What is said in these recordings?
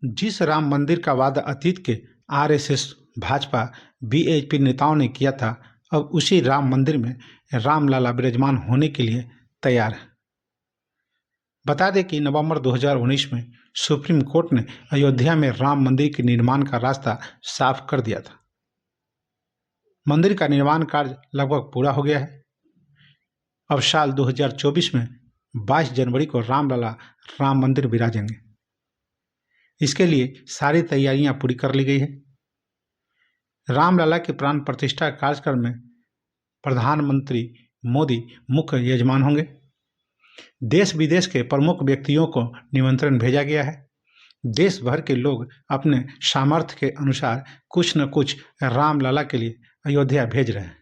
जिस राम मंदिर का वादा अतीत के आरएसएस, भाजपा, बीएचपी नेताओं ने किया था, अब उसी राम मंदिर में रामलला विराजमान होने के लिए तैयार है। बता दें कि नवंबर 2019 में सुप्रीम कोर्ट ने अयोध्या में राम मंदिर के निर्माण का रास्ता साफ कर दिया था। मंदिर का निर्माण कार्य लगभग पूरा हो गया है। अब साल 2024 में 22 जनवरी को रामलला राम मंदिर विराजेंगे। इसके लिए सारी तैयारियां पूरी कर ली गई है। रामलला के प्राण प्रतिष्ठा कार्यक्रम में प्रधानमंत्री मोदी मुख्य यजमान होंगे। देश विदेश के प्रमुख व्यक्तियों को निमंत्रण भेजा गया है। देश भर के लोग अपने सामर्थ्य के अनुसार कुछ न कुछ रामलला के लिए अयोध्या भेज रहे हैं।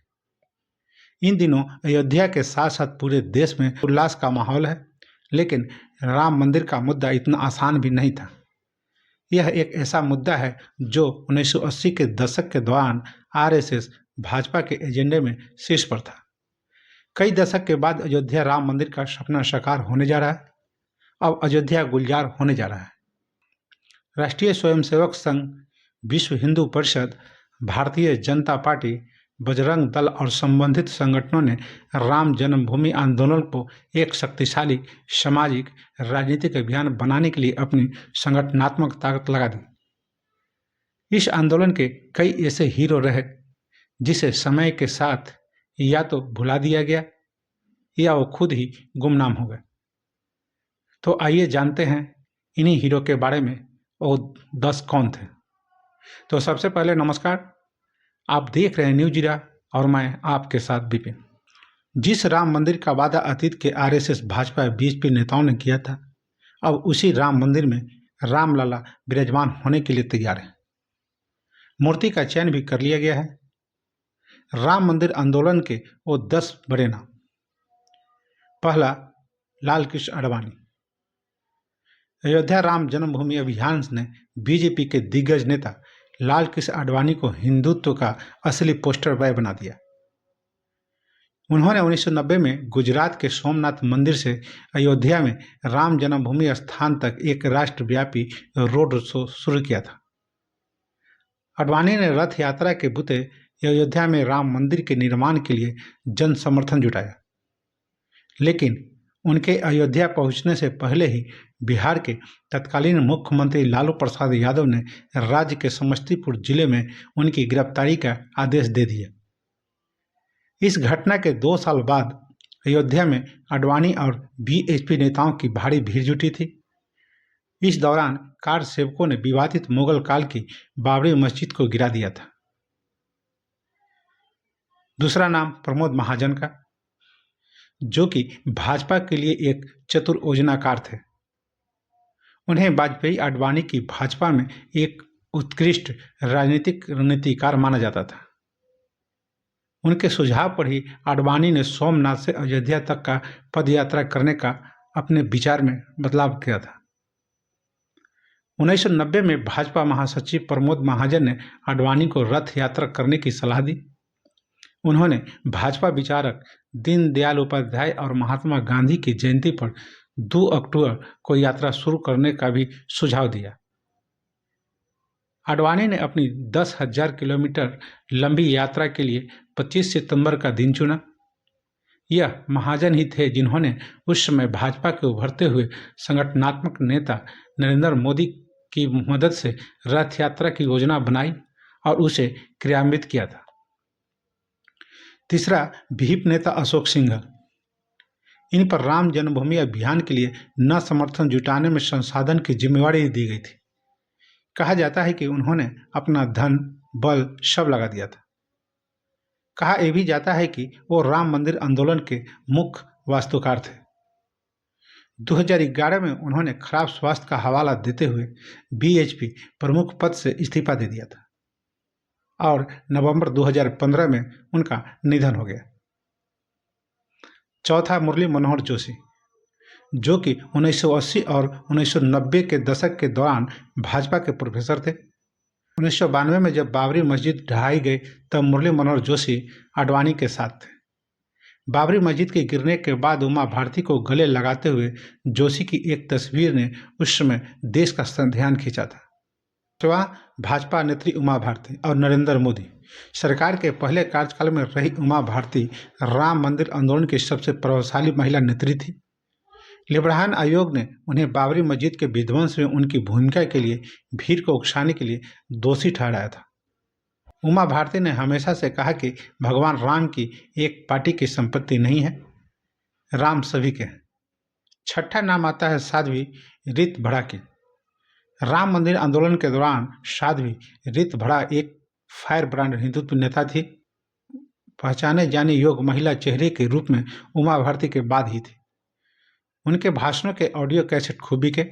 इन दिनों अयोध्या के साथ साथ पूरे देश में उल्लास का माहौल है, लेकिन राम मंदिर का मुद्दा इतना आसान भी नहीं था। यह एक ऐसा मुद्दा है जो 1980 के दशक के दौरान आरएसएस, भाजपा के एजेंडे में शीर्ष पर था। कई दशक के बाद अयोध्या राम मंदिर का सपना साकार होने जा रहा है। अब अयोध्या गुलजार होने जा रहा है। राष्ट्रीय स्वयंसेवक संघ, विश्व हिंदू परिषद, भारतीय जनता पार्टी, बजरंग दल और संबंधित संगठनों ने राम जन्मभूमि आंदोलन को एक शक्तिशाली सामाजिक राजनीतिक अभियान बनाने के लिए अपनी संगठनात्मक ताकत लगा दी। इस आंदोलन के कई ऐसे हीरो रहे जिसे समय के साथ या तो भुला दिया गया या वो खुद ही गुमनाम हो गए। तो आइए जानते हैं इन्हीं हीरो के बारे में, वो 10 कौन थे। तो सबसे पहले नमस्कार, आप देख रहे हैं न्यूज इरा और मैं आपके साथ विपिन। जिस राम मंदिर का वादा अतीत के आरएसएस, भाजपा, बीजेपी नेताओं ने किया था, अब उसी राम मंदिर में रामलला विराजमान होने के लिए तैयार है। मूर्ति का चयन भी कर लिया गया है। राम मंदिर आंदोलन के वो 10 बड़े नाम। पहला, लाल कृष्ण आडवाणी। अयोध्या राम जन्मभूमि अभियान ने बीजेपी के दिग्गज नेता लाल कृष्ण आडवाणी को हिंदुत्व का असली पोस्टर बॉय बना दिया। उन्होंने 1990 में गुजरात के सोमनाथ मंदिर से अयोध्या में राम जन्मभूमि स्थान तक एक राष्ट्रव्यापी रोड शो शुरू किया था। आडवाणी ने रथ यात्रा के बुते अयोध्या में राम मंदिर के निर्माण के लिए जन समर्थन जुटाया, लेकिन उनके अयोध्या पहुंचने से पहले ही बिहार के तत्कालीन मुख्यमंत्री लालू प्रसाद यादव ने राज्य के समस्तीपुर जिले में उनकी गिरफ्तारी का आदेश दे दिया। इस घटना के 2 साल बाद अयोध्या में आडवाणी और बीएचपी नेताओं की भारी भीड़ जुटी थी। इस दौरान कार सेवकों ने विवादित मुगल काल की बाबरी मस्जिद को गिरा दिया था। दूसरा नाम प्रमोद महाजन का, जो कि भाजपा के लिए एक चतुर योजनाकार थे। उन्हें वाजपेयी आडवाणी की भाजपा में एक उत्कृष्ट राजनीतिक रणनीतिकार माना जाता था। उनके सुझाव पर ही आडवाणी ने सोमनाथ से अयोध्या तक का पद यात्रा करने का अपने विचार में बदलाव किया था। 1990 में भाजपा महासचिव प्रमोद महाजन ने आडवाणी को रथ यात्रा करने की सलाह दी। उन्होंने भाजपा विचारक दीनदयाल उपाध्याय और महात्मा गांधी की जयंती पर 2 अक्टूबर को यात्रा शुरू करने का भी सुझाव दिया। आडवाणी ने अपनी 10,000 किलोमीटर लंबी यात्रा के लिए 25 सितंबर का दिन चुना। यह महाजन ही थे जिन्होंने उस समय भाजपा के उभरते हुए संगठनात्मक नेता नरेंद्र मोदी की मदद से रथ यात्रा की योजना बनाई और उसे क्रियान्वित किया था। तीसरा, भीप नेता अशोक सिंघल। इन पर राम जन्मभूमि अभियान के लिए न समर्थन जुटाने में संसाधन की जिम्मेवारी दी गई थी। कहा जाता है कि उन्होंने अपना धन, बल सब लगा दिया था। कहा यह भी जाता है कि वो राम मंदिर आंदोलन के मुख्य वास्तुकार थे। 2011 में उन्होंने खराब स्वास्थ्य का हवाला देते हुए बीएचपी प्रमुख पद से इस्तीफा दे दिया था और नवंबर 2015 में उनका निधन हो गया। चौथा, मुरली मनोहर जोशी, जो कि 1980 और 1990 के दशक के दौरान भाजपा के प्रोफेसर थे। 1992 में जब बाबरी मस्जिद ढहाई गई तब मुरली मनोहर जोशी आडवाणी के साथ थे। बाबरी मस्जिद के गिरने के बाद उमा भारती को गले लगाते हुए जोशी की एक तस्वीर ने उस समय देश का ध्यान खींचा था। भाजपा नेत्री उमा भारती और नरेंद्र मोदी सरकार के पहले कार्यकाल में रही उमा भारती राम मंदिर आंदोलन की सबसे प्रभावशाली महिला नेत्री थी। लिबर्टन आयोग ने उन्हें बाबरी मस्जिद के विध्वंस में उनकी भूमिका के लिए भीड़ को उकसाने के लिए दोषी ठहराया था। उमा भारती ने हमेशा से कहा कि भगवान राम की एक पार्टी की संपत्ति नहीं है, राम सभी के हैं। छठा नाम आता है साध्वी रीत भड़ा की। राम मंदिर आंदोलन के दौरान साध्वी रीत भड़ा एक फायर ब्रांड हिंदुत्व नेता थी। पहचाने जाने योग्य महिला चेहरे के रूप में उमा भारती के बाद ही थी। उनके भाषणों के ऑडियो कैसेट खूबी के।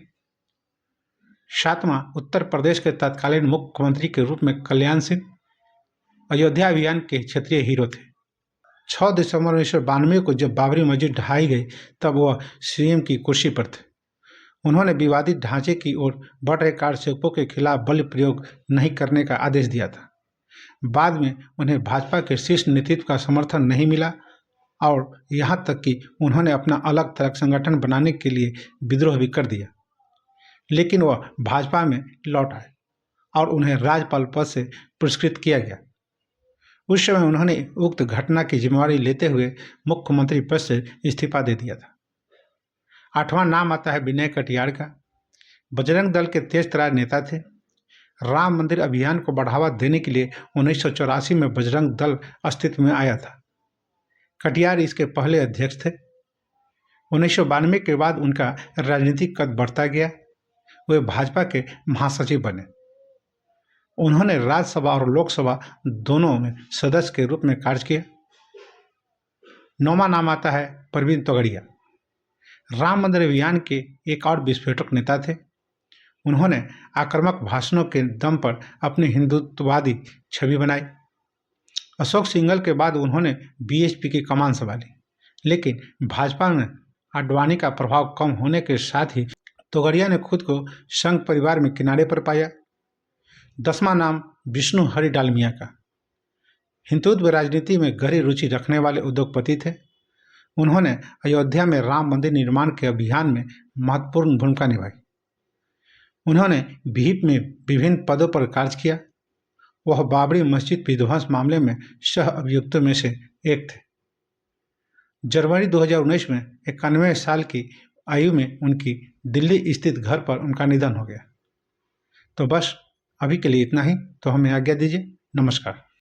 सातवां, उत्तर प्रदेश के तत्कालीन मुख्यमंत्री के रूप में कल्याण सिंह अयोध्या अभियान के क्षेत्रीय हीरो थे। 6 दिसंबर 1992 को जब बाबरी मस्जिद ढहाई गई तब वह सीएम की कुर्सी पर थे। उन्होंने विवादित ढांचे की ओर बढ़ रहे कारसेवकों के खिलाफ बल प्रयोग नहीं करने का आदेश दिया था। बाद में उन्हें भाजपा के शीर्ष नेतृत्व का समर्थन नहीं मिला और यहाँ तक कि उन्होंने अपना अलग थलग संगठन बनाने के लिए विद्रोह भी कर दिया, लेकिन वह भाजपा में लौट आए और उन्हें राज्यपाल पद से पुरस्कृत किया गया। उस समय उन्होंने उक्त घटना की जिम्मेवारी लेते हुए मुख्यमंत्री पद से इस्तीफा दे दिया था। 8वां नाम आता है विनय कटियार का। बजरंग दल के तेज तर्रार नेता थे। राम मंदिर अभियान को बढ़ावा देने के लिए 1984 में बजरंग दल अस्तित्व में आया था। कटियार इसके पहले अध्यक्ष थे। 1992 के बाद उनका राजनीतिक कद बढ़ता गया। वे भाजपा के महासचिव बने। उन्होंने राज्यसभा और लोकसभा दोनों में सदस्य के रूप में कार्य किया। 9वां नाम आता है प्रवीण तोगड़िया। राम मंदिर अभियान के एक और विस्फोटक नेता थे। उन्होंने आक्रामक भाषणों के दम पर अपनी हिंदुत्ववादी छवि बनाई। अशोक सिंघल के बाद उन्होंने बीएसपी की कमान संभाली, लेकिन भाजपा में आडवाणी का प्रभाव कम होने के साथ ही तोगड़िया ने खुद को संघ परिवार में किनारे पर पाया। 10वां नाम विष्णु हरि डालमिया का। हिंदुत्व राजनीति में गहरी रुचि रखने वाले उद्योगपति थे। उन्होंने अयोध्या में राम मंदिर निर्माण के अभियान में महत्वपूर्ण भूमिका निभाई। उन्होंने भीप में विभिन्न पदों पर कार्य किया। वह बाबरी मस्जिद विध्वंस मामले में सह अभियुक्तों में से एक थे। जनवरी 2019 में 91 साल की आयु में उनकी दिल्ली स्थित घर पर उनका निधन हो गया। तो बस अभी के लिए इतना ही। तो हमें आज्ञा दीजिए। नमस्कार।